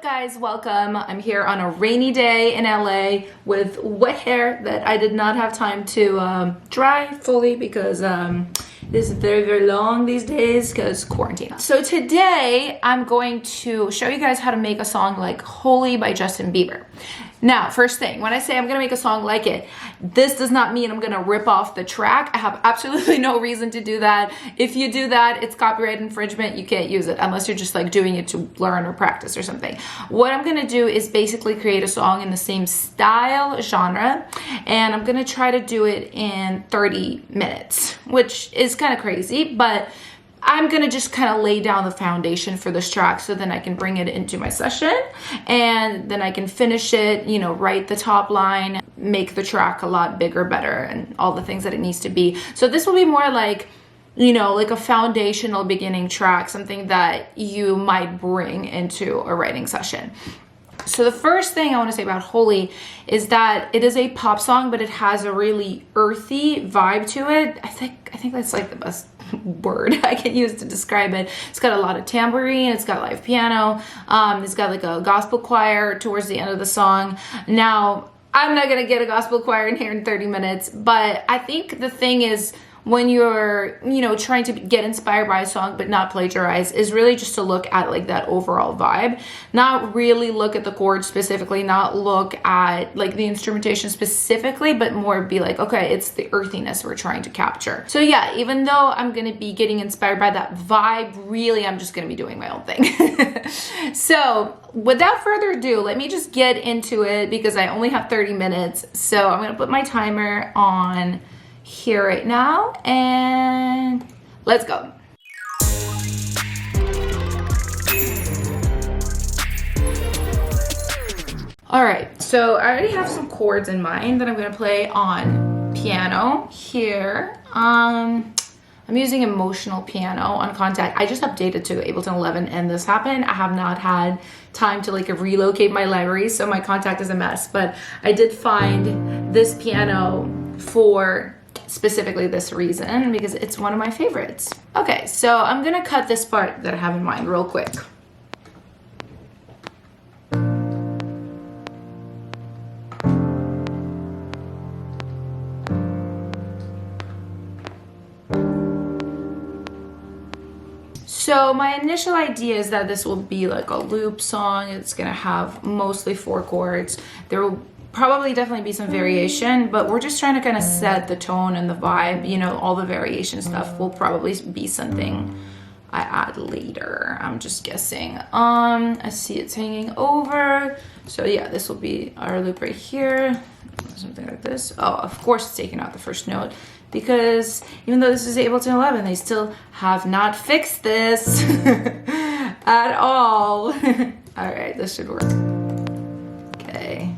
guys? Welcome. I'm here on a rainy day in LA with wet hair that I did not have time to dry fully because it is very, very long these days because quarantine. So today I'm going to show you guys how to make a song like Holy by Justin Bieber. Now, first thing, when I say I'm gonna make a song like it, this does not mean I'm gonna rip off the track. I have absolutely no reason to do that. If you do that, it's copyright infringement. You can't use it unless you're just like doing it to learn or practice or something. What I'm gonna do is basically create a song in the same style, genre, and I'm gonna try to do it in 30 minutes, which is kind of crazy, but I'm gonna just kind of lay down the foundation for this track so then I can bring it into my session and then I can finish it, you know, write the top line, make the track a lot bigger, better, and all the things that it needs to be. So this will be more like, you know, like a foundational beginning track, something that you might bring into a writing session. So the first thing I want to say about Holy is that it is a pop song, but it has a really earthy vibe to it. I think that's like the best word I can use to describe it. It's got a lot of tambourine, it's got live piano, it's got like a gospel choir towards the end of the song. Now, I'm not gonna get a gospel choir in here in 30 minutes, but I think the thing is, when you're, you know, trying to get inspired by a song but not plagiarize, is really just to look at like that overall vibe, not really look at the chords specifically, not look at like the instrumentation specifically, but more be like, okay, it's the earthiness we're trying to capture. So yeah, even though I'm gonna be getting inspired by that vibe, really I'm just gonna be doing my own thing. So without further ado, let me just get into it because I only have 30 minutes. So I'm gonna put my timer on here right now and let's go. All right, so I already have some chords in mind that I'm gonna play on piano here. I'm using emotional piano on Contact. I just updated to Ableton 11 and this happened. I have not had time to like relocate my library, so my Contact is a mess, but I did find this piano for specifically this reason because it's one of my favorites. Okay, so I'm gonna cut this part that I have in mind real quick. So my initial idea is that this will be like a loop song. It's gonna have mostly 4 chords. There will probably definitely be some variation, but we're just trying to kind of set the tone and the vibe. You know, all the variation stuff will probably be something I add later. I'm just guessing. I see it's hanging over. So yeah, this will be our loop right here. Something like this. Oh, of course it's taking out the first note because even though this is Ableton 11, they still have not fixed this at all. All right, this should work. Okay.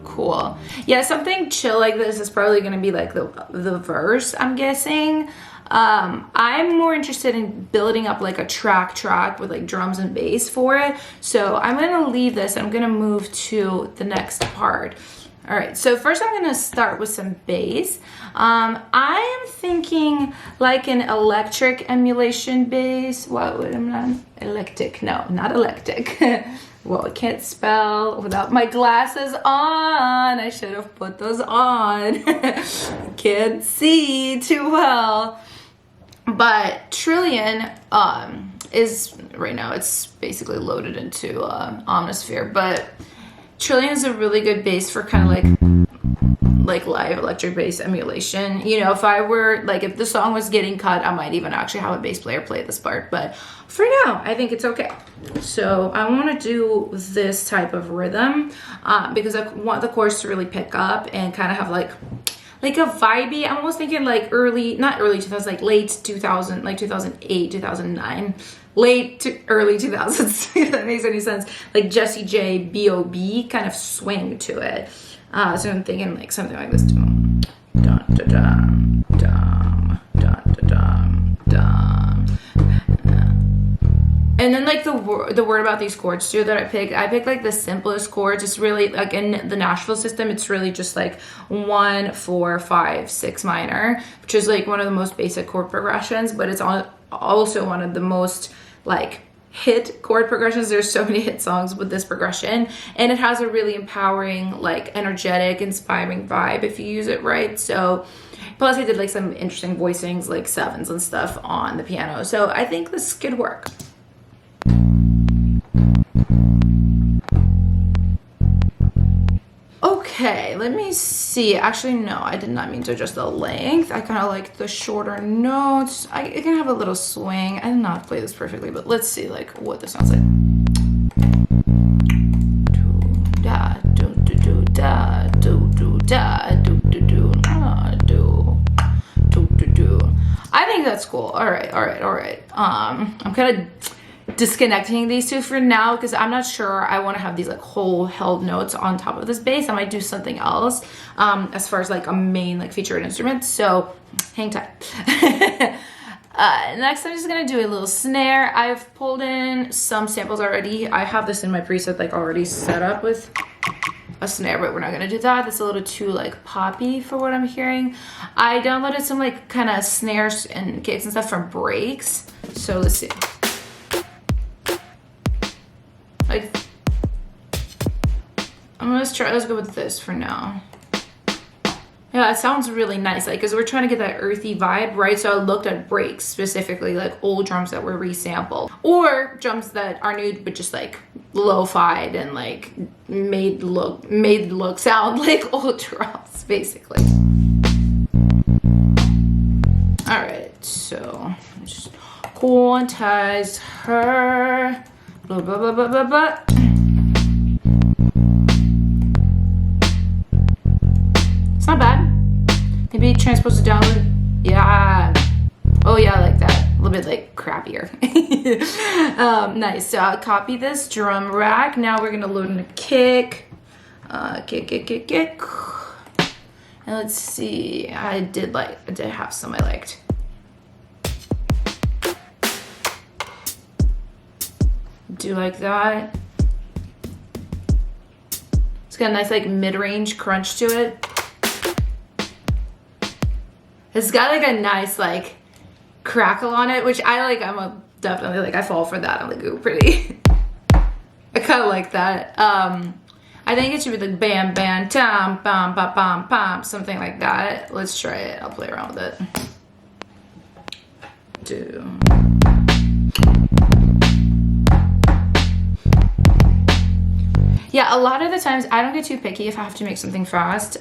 Cool. Yeah, something chill like this is probably going to be like the verse, I'm guessing. I'm more interested in building up like a track with like drums and bass for it. So I'm going to leave this. I'm going to move to the next part. All right, so first I'm going to start with some bass. I am thinking like an electric emulation bass. What would I'm not electric? No, not electric. Well, I can't spell without my glasses on. I should have put those on. Can't see too well. But Trillion is, right now it's basically loaded into Omnisphere, but Trillion is a really good bass for kind of like live electric bass emulation. You know, if I were like, if the song was getting cut, I might even actually have a bass player play this part, but for now I think it's okay. So I want to do this type of rhythm because I want the chorus to really pick up and kind of have like a vibey. I'm almost thinking like not early 2000s, like late 2000, like 2008, 2009, late to early 2000s, if that makes any sense. Like Jessie J, B.O.B. kind of swing to it. So I'm thinking like something like this. Dun, dun, dun, dun, dun, dun, dun. And then like the word about these chords too that I picked like the simplest chords. It's really like in the Nashville system, it's really just like 1, 4, 5, 6 minor, which is like one of the most basic chord progressions, but it's also one of the most like hit chord progressions. There's so many hit songs with this progression, and it has a really empowering, like energetic, inspiring vibe if you use it right. So plus I did like some interesting voicings, like 7s and stuff on the piano. So I think this could work. Okay, let me see. Actually, no, I did not mean to adjust the length. I kind of like the shorter notes. It can have a little swing. I did not play this perfectly, but let's see like what this sounds like. Do da do do do da do do da do do do do do do do. I think that's cool. All right. I'm kind of disconnecting these two for now because I'm not sure I want to have these like whole held notes on top of this bass. I might do something else as far as like a main like featured instrument, so hang tight. Next I'm just gonna do a little snare. I've pulled in some samples already. I have this in my preset like already set up with a snare, but we're not gonna do that. That's a little too like poppy for what I'm hearing. I downloaded some like kind of snares and kicks and stuff from breaks, so let's see. Like, let's go with this for now. Yeah, it sounds really nice, like, because we're trying to get that earthy vibe, right? So I looked at breaks, specifically, like, old drums that were resampled. Or drums that are new, but just, like, lo-fied and, like, made look sound like old drums, basically. Alright, so, just quantize her. Blah, blah, blah, blah, blah, blah. It's not bad. Maybe transpose it down. Yeah. Oh yeah, I like that. A little bit like crappier. Nice. So I'll copy this drum rack. Now we're gonna load in a kick. Kick. And let's see. I did have some I liked. Do like that. It's got a nice like mid-range crunch to it. It's got like a nice like crackle on it, which I like. Definitely like I fall for that. I'm like, ooh, pretty. I kind of like that. I think it should be like bam bam tam bam bam bam bam, something like that. Let's try it. I'll play around with it. Yeah, a lot of the times I don't get too picky if I have to make something fast,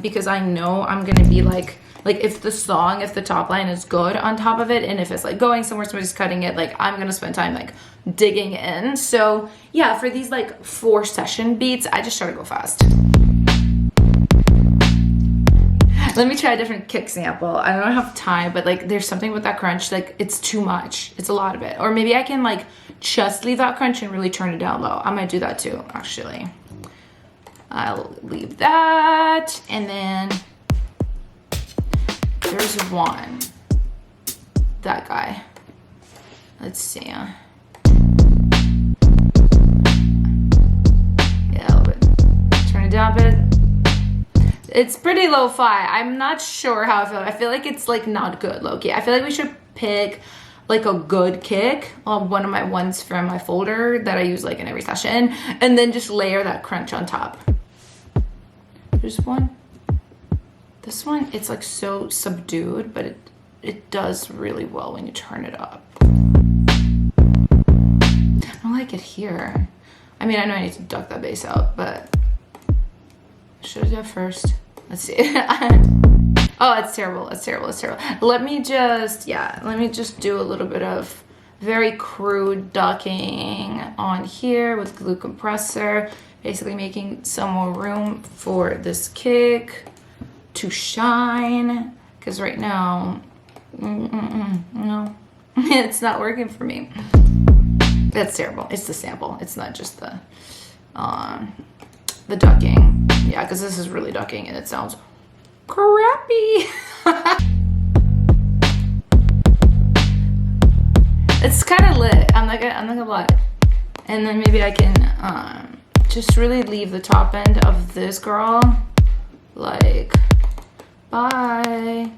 because I know I'm gonna be like if the top line is good on top of it, and if it's like going somewhere, somebody's cutting it, like I'm gonna spend time like digging in. So yeah, for these like 4 session beats, I just try to go fast. Let me try a different kick sample. I don't have time, but like there's something with that crunch, like it's too much. It's a lot of it. Or maybe I can like just leave that crunch and really turn it down low. I might do that too, actually. I'll leave that. And then there's one. That guy. Let's see. Yeah, a little bit. Turn it down a bit. It's pretty lo-fi. I'm not sure how I feel. I feel like it's like not good, low-key. I feel like we should pick like a good kick on one of my ones from my folder that I use like in every session, and then just layer that crunch on top. There's one. This one, it's like so subdued, but it does really well when you turn it up. I don't like it here. I mean, I know I need to duck that bass out, but should I do it first? Let's see. Oh, it's terrible. It's terrible. Let me just do a little bit of very crude ducking on here with glue compressor, basically making some more room for this kick to shine, because right now, no, it's not working for me. That's terrible. It's the sample. It's not just the ducking. Yeah, because this is really ducking and it sounds crappy. It's kind of lit. I'm not like it. I like it a lot. And then maybe I can just really leave the top end of this girl like bye.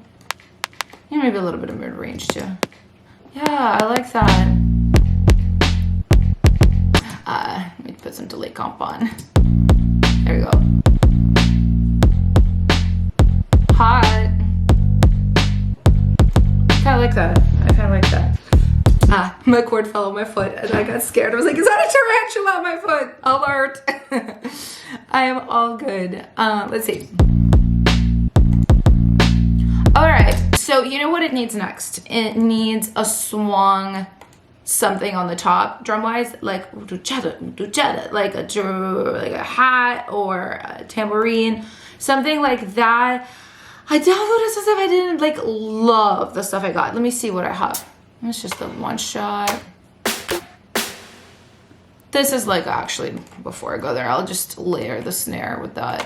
And maybe a little bit of mid-range too. Yeah, I like that. Let me put some delay comp on. There we go. Hot. I like that. I kind of like that. My cord fell on my foot and I got scared. I was like, is that a tarantula on my foot? Alert. I am all good. Let's see. All right. So you know what it needs next? It needs a swung something on the top, drum wise, like like a hat or a tambourine, something like that. I downloaded some stuff. I didn't like love the stuff I got. Let me see what I have. It's just the one shot. This is like actually before I go there, I'll just layer the snare with that.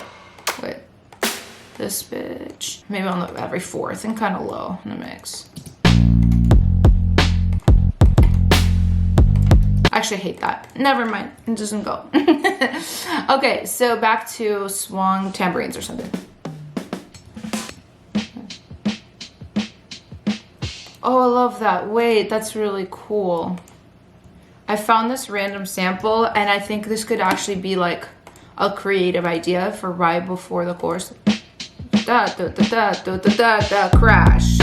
Wait, this bitch. Maybe on the every fourth and kind of low in the mix. Actually, I hate that. Never mind. It doesn't go. Okay, so back to swung tambourines or something. Oh, I love that. Wait, that's really cool. I found this random sample, and I think this could actually be like a creative idea for right before the chorus. Da, da, da, da, da, da, da, da, crash.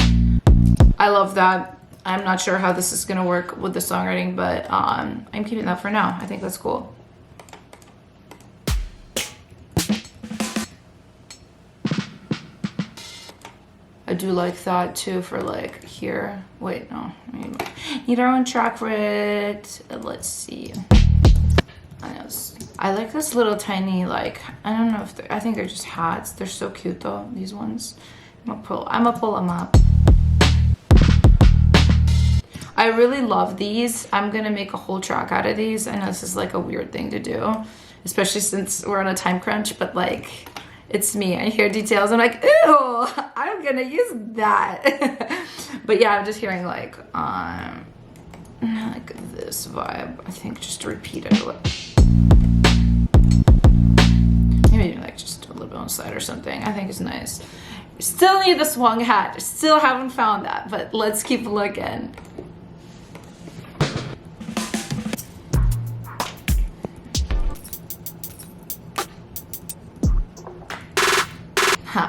I love that. I'm not sure how this is gonna work with the songwriting, but I'm keeping that for now. I think that's cool. I do like that too for like here. Wait, no, need our own track for it. Let's see. I like this little tiny, like, I don't know if I think they're just hats. They're so cute though, these ones. I'm gonna pull them up. I really love these. I'm gonna make a whole track out of these. I know this is like a weird thing to do, especially since we're on a time crunch, but like, it's me. I hear details, I'm like, ew, I'm gonna use that. But yeah, I'm just hearing like this vibe. I think just to repeat it a little. Maybe like just a little bit on the side or something. I think it's nice. Still need the swung hat. Still haven't found that, but let's keep looking.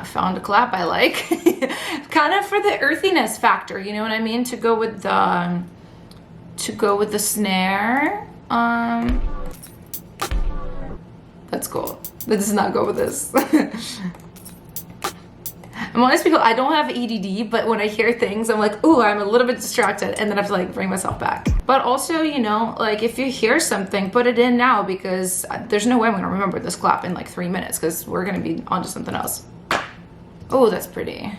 Found a clap I like. Kind of for the earthiness factor, you know what I mean? To go with the snare. That's cool. That does not go with this. I'm honest, people, I don't have ADD, but when I hear things, I'm like, ooh, I'm a little bit distracted, and then I have to like bring myself back. But also, you know, like if you hear something, put it in now, because there's no way I'm gonna remember this clap in like 3 minutes, because we're gonna be onto something else. Oh, that's pretty.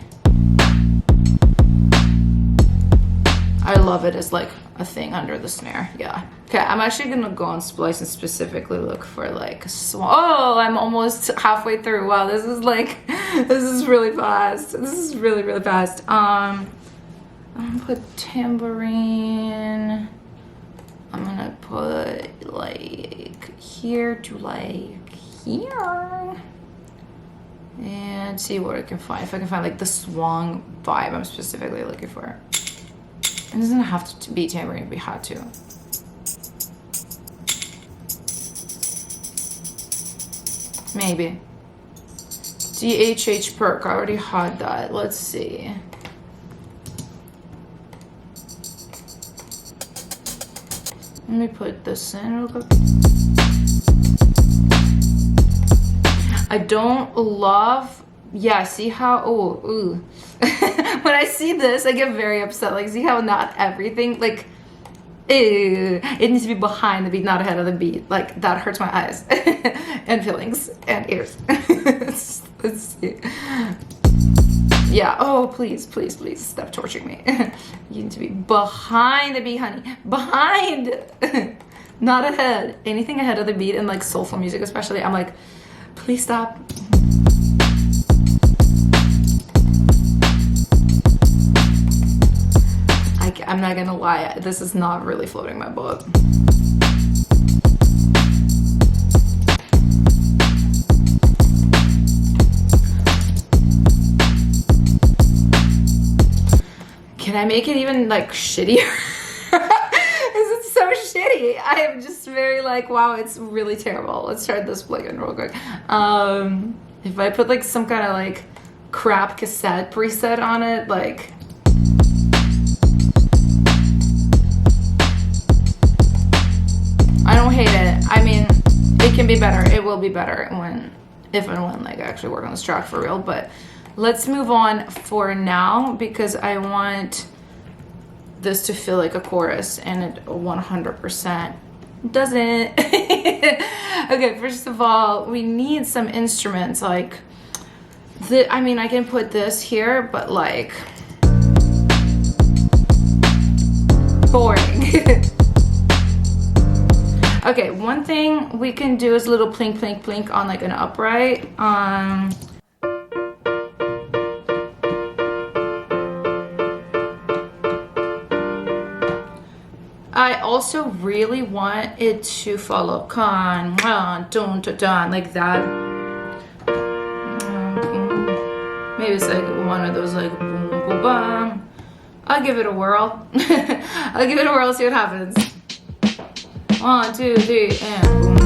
I love it as like a thing under the snare. Yeah. Okay, I'm actually gonna go on Splice and specifically look for like a swung. Oh, I'm almost halfway through. Wow, this is like, this is really fast. This is really, really fast. I'm gonna put tambourine. I'm gonna put like here to like here. And see what I can find. If I can find like the swung vibe I'm specifically looking for. It doesn't have to be tambourine, we had to. Maybe. DHH perk, I already had that. Let's see. Let me put this in real quick. I don't love, yeah, see how, oh, ooh. When I see this, I get very upset. Like, see how not everything, like, ew, it needs to be behind the beat, not ahead of the beat. Like, that hurts my eyes and feelings and ears. Let's see. Yeah, oh, please, please, please, stop torturing me. You need to be behind the beat, honey. Behind, not ahead. Anything ahead of the beat in, like, soulful music especially, I'm like, please stop. I'm not not gonna lie, this is not really floating my boat. Can I make it even like shittier? This is so shitty. I am just very like, wow, it's really terrible. Let's try this plugin real quick. If I put like some kind of like crap cassette preset on it, like, I don't hate it. I mean, it can be better. It will be better if and when like I actually work on this track for real. But let's move on for now because I want this to feel like a chorus, and it 100% doesn't. Okay, first of all, we need some instruments like I mean, I can put this here, but like boring. Okay, one thing we can do is a little plink plink plink on like an upright. I also really want it to follow con, dun, dun, dun, like that. Maybe it's like one of those like boom, boom, bum. I'll give it a whirl. I'll give it a whirl, see what happens. 1, 2, 3, and boom.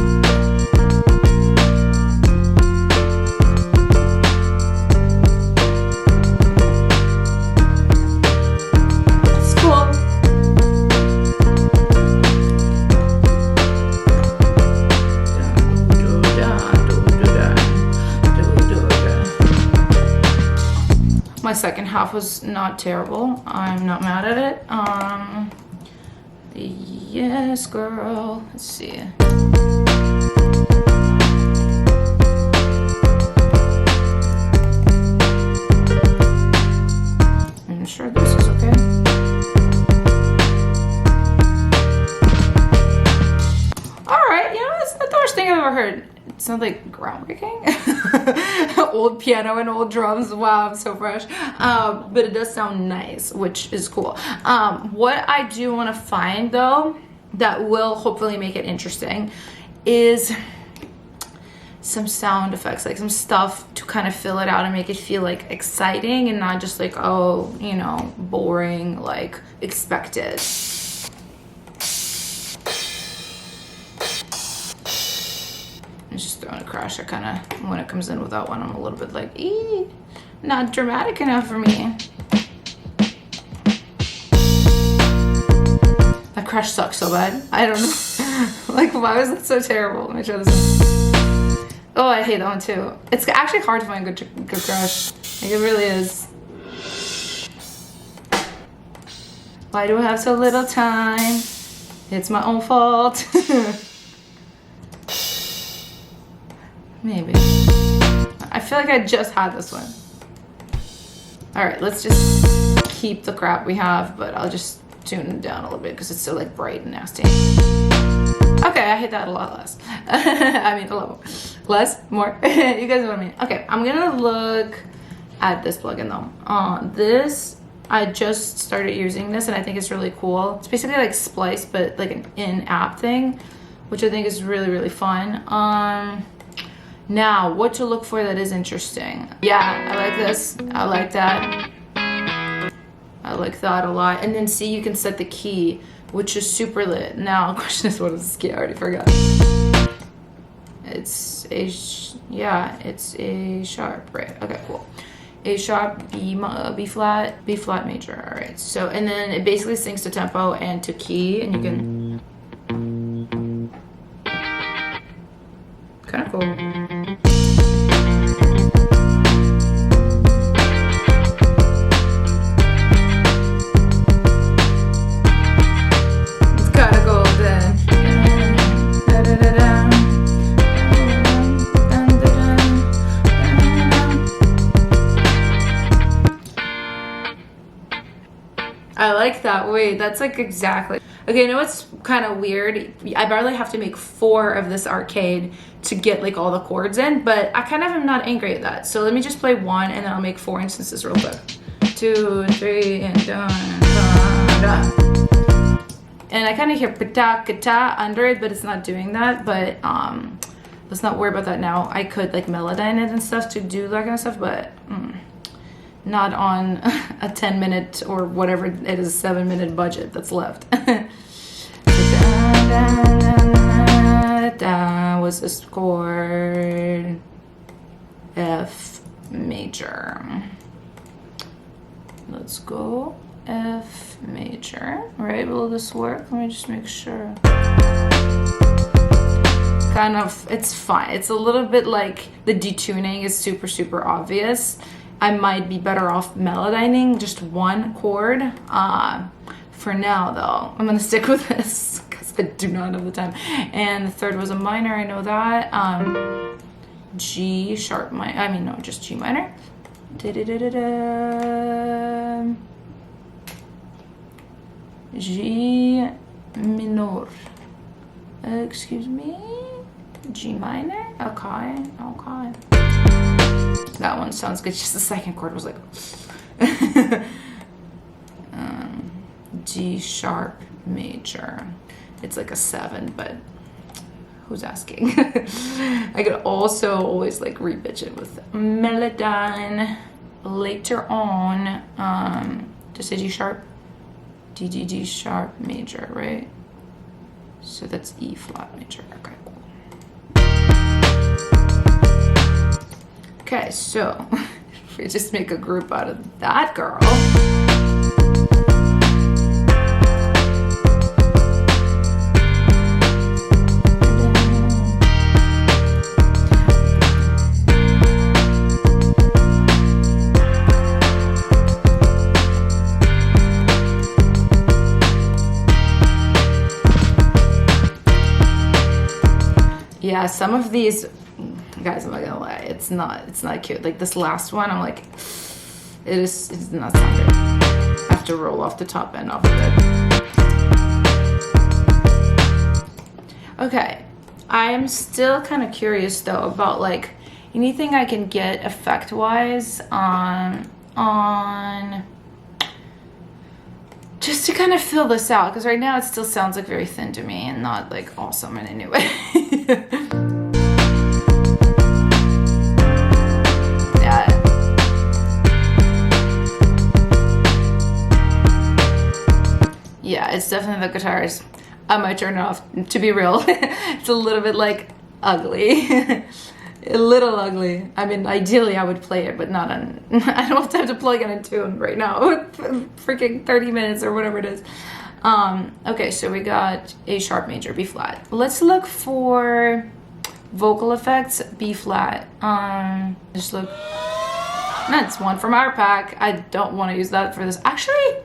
My second half was not terrible. I'm not mad at it. Yes, girl. Let's see. I'm sure this is okay. All right, you know, that's not the worst thing I've ever heard. It sounds like groundbreaking. Old piano and old drums. Wow, I'm so fresh. But it does sound nice, which is cool. What I do want to find though that will hopefully make it interesting is some sound effects, like some stuff to kind of fill it out and make it feel like exciting and not just like, oh, you know, boring, like expected. I'm just throwing a crash. I kind of, when it comes in without one, I'm a little bit like, not dramatic enough for me. That crash sucks so bad. I don't know. Like, why was that so terrible? Let me try this. Oh, I hate that one too. It's actually hard to find good crash. Like, it really is. Why do I have so little time? It's my own fault. Maybe. I feel like I just had this one. All right, let's just keep the crap we have, but I'll just tune it down a little bit because it's so like bright and nasty. Okay, I hate that a lot less. I mean, a little less, more. You guys know what I mean. Okay, I'm gonna look at this plugin though. This, I just started using this and I think it's really cool. It's basically like Splice, but like an in-app thing, which I think is really, really fun. Now, what to look for that is interesting. Yeah, I like this. I like that. I like that a lot. And then see, you can set the key, which is super lit. Now, the question is, what is this key? I already forgot. It's a, it's A sharp, right? Okay, cool. A sharp, B flat, B flat major. All right. So, and then it basically syncs to tempo and to key, and you can. Kind of cool. I like that. Wait, that's like exactly. Okay, I know it's kind of weird. I barely have to make 4 of this arcade to get like all the chords in, but I kind of am not angry at that. So let me just play 1 and then I'll make 4 instances real quick. 2 and 3 and dun, dun, dun. And I kind of hear pata kata under it, but it's not doing that. But let's not worry about that now. I could like melodyne it and stuff to do that kind of stuff, but not on a 10-minute or whatever it is, 7-minute budget that's left. Was this chord? F major. Let's go F major. Right, will this work? Let me just make sure. Kind of, it's fine. It's a little bit like the detuning is super, super obvious. I might be better off melodyning just one chord. For now though, I'm gonna stick with this because I do not have the time. And the third was a minor, I know that. G sharp minor, I mean no, just G minor. G minor. Excuse me. G minor. Okay. Okay. That one sounds good. Just the second chord was like. G sharp major. It's like a 7, but who's asking? I could also always like re-pitch it with melodyne later on. Just a G sharp, D sharp major, right? So that's E flat major. Okay, cool. Okay, so if we just make a group out of that girl. Yeah, some of these, guys, I'm not gonna lie, it's not cute. Like this last one, I'm like, it does not sound good. I have to roll off the top end off of it. Okay, I am still kind of curious though about like anything I can get effect-wise on just to kind of fill this out, because right now it still sounds like very thin to me and not like awesome in any way. Yeah, it's definitely the guitars. I might turn it off, to be real. It's a little bit like ugly. A little ugly. I mean, ideally I would play it, but not on, I don't have time to plug in a tune right now with freaking 30 minutes or whatever it is. Okay, so we got A sharp major, B flat. Let's look for vocal effects, B flat. Just look, that's one from our pack. I don't want to use that for this. Actually,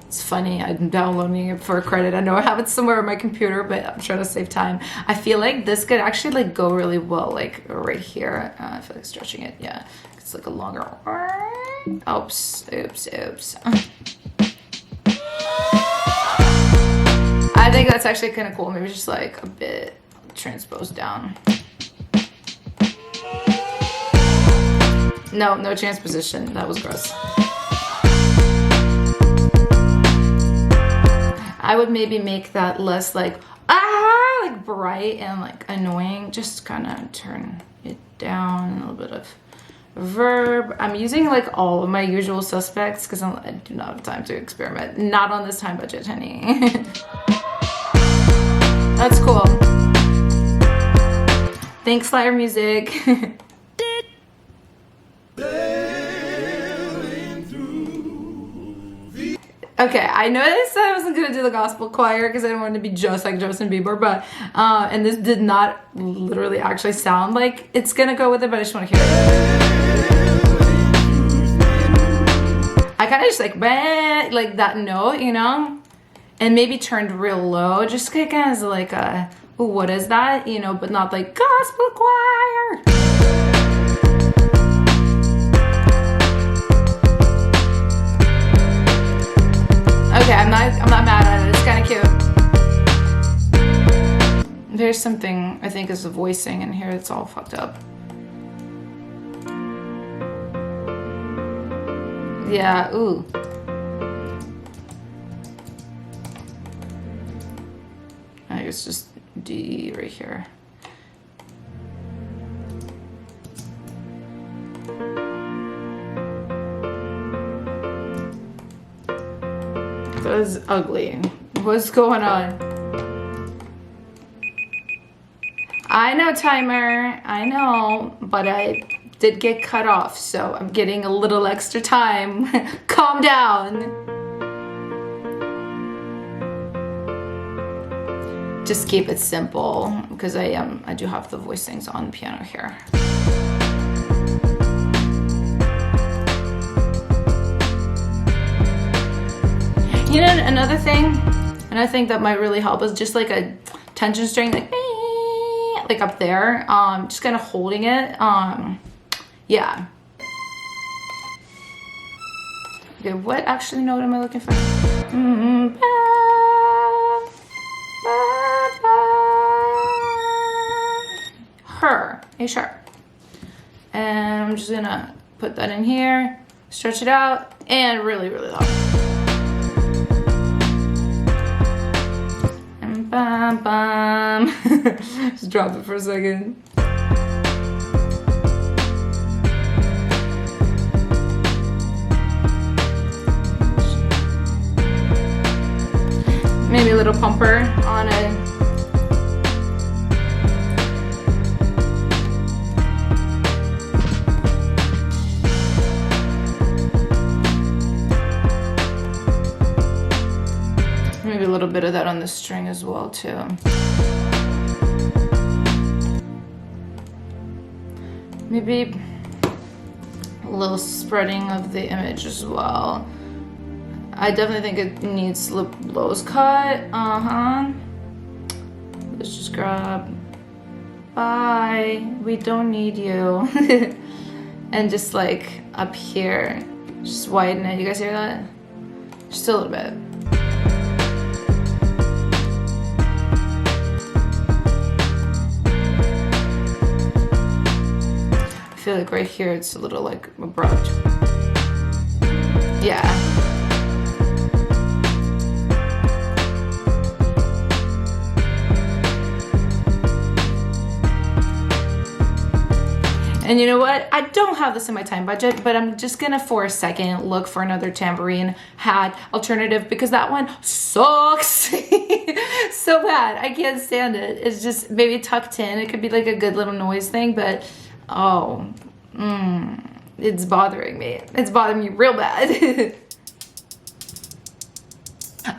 it's funny, I'm downloading it for credit. I know I have it somewhere on my computer, but I'm trying to save time. I feel like this could actually like go really well, like right here. I feel like stretching it, yeah. It's like a longer, oops. I think that's actually kind of cool. Maybe just like a bit transposed down. No transposition, that was gross. I would maybe make that less like bright and like annoying. Just kind of turn it down. A little bit of verb. I'm using like all of my usual suspects because I do not have time to experiment. Not on this time budget, honey. That's cool. Thanks, LYRE Music. Okay, I noticed I wasn't gonna do the gospel choir because I didn't want it to be just like Justin Bieber, but and this did not literally actually sound like it's gonna go with it, but I just want to hear it. I kind of just like that note, you know, and maybe turned real low, just kind of as like a, ooh, what is that, you know, but not like gospel choir. Okay, I'm not mad at it. It's kind of cute. There's something I think is the voicing in here. It's all fucked up. Yeah. Ooh. it's just D right here. That was ugly. What's going on? I know, timer. I know, but I did get cut off, so I'm getting a little extra time. Calm down. Just keep it simple because I do have the voicings on the piano here. You know, another thing that might really help is just like a tension string, like up there, just kind of holding it. Yeah. Okay, what actually note am I looking for? Her, A sharp. And I'm just gonna put that in here, stretch it out, and really, really loud. Bam, bam. Just drop it for a second. Maybe a little pumper on it. Maybe a little bit of that on the string as well too. Maybe a little spreading of the image as well. I definitely think it needs lows cut. Let's just grab. Bye. We don't need you. And just like up here, just widen it. You guys hear that? Just a little bit. I feel like right here it's a little like abrupt. Yeah. And you know what? I don't have this in my time budget, but I'm just gonna for a second look for another tambourine hat alternative because that one sucks so bad. I can't stand it. It's just maybe tucked in. It could be like a good little noise thing, but it's bothering me. It's bothering me real bad.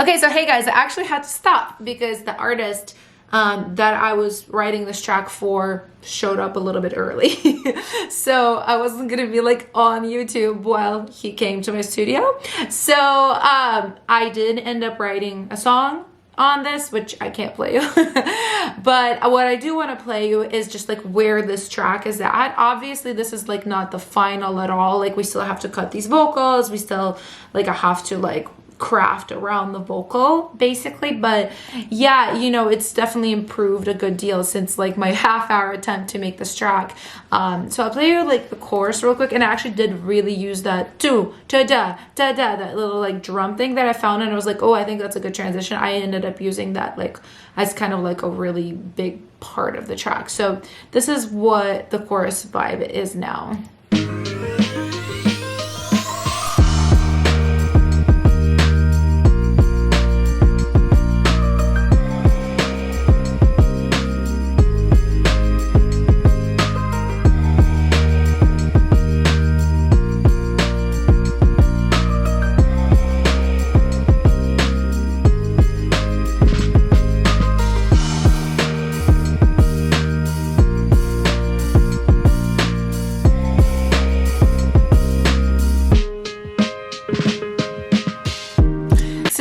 Okay, so hey guys, I actually had to stop because the artist that I was writing this track for showed up a little bit early. So I wasn't gonna be like on YouTube while he came to my studio. So I did end up writing a song on this, which I can't play you. But what I do want to play you is just like where this track is at. Obviously this is like not the final at all. Like we still have to cut these vocals. We still like I have to like craft around the vocal basically, but yeah, you know, it's definitely improved a good deal since like my half-hour attempt to make this track. So I'll play you like the chorus real quick, and I actually did really use that that little like drum thing that I found, and I was like, oh, I think that's a good transition. I ended up using that like as kind of like a really big part of the track. So this is what the chorus vibe is now.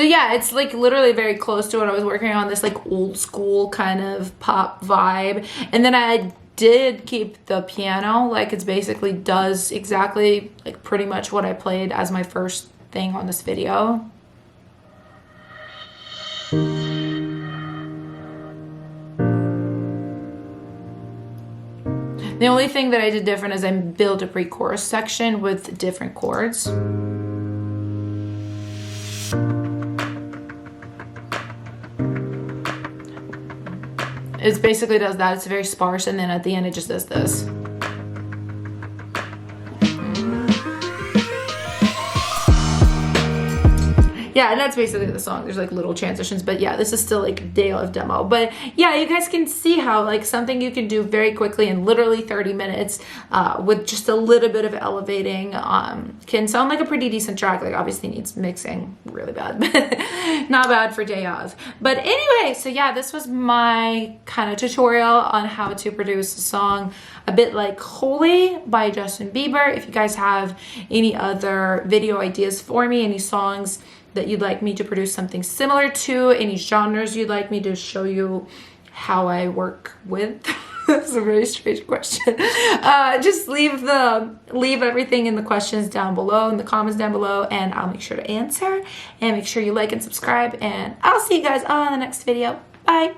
Yeah, it's like literally very close to what I was working on, this like old school kind of pop vibe. And then I did keep the piano, like it's basically does exactly like pretty much what I played as my first thing on this video. The only thing that I did different is I built a pre-chorus section with different chords. It basically does that. It's very sparse, and then at the end it just does this. Yeah, and that's basically the song. There's like little transitions, but yeah, this is still like a day of demo. But yeah, you guys can see how like something you can do very quickly in literally 30 minutes with just a little bit of elevating can sound like a pretty decent track. Like obviously needs mixing really bad, but not bad for day of. But anyway, so yeah, this was my kind of tutorial on how to produce a song a bit like Holy by Justin Bieber. If you guys have any other video ideas for me, any songs that you'd like me to produce something similar to, any genres you'd like me to show you how I work with. That's a very strange question. Just leave everything in the questions down below, in the comments down below, and I'll make sure to answer. And make sure you like and subscribe, and I'll see you guys on the next video. Bye.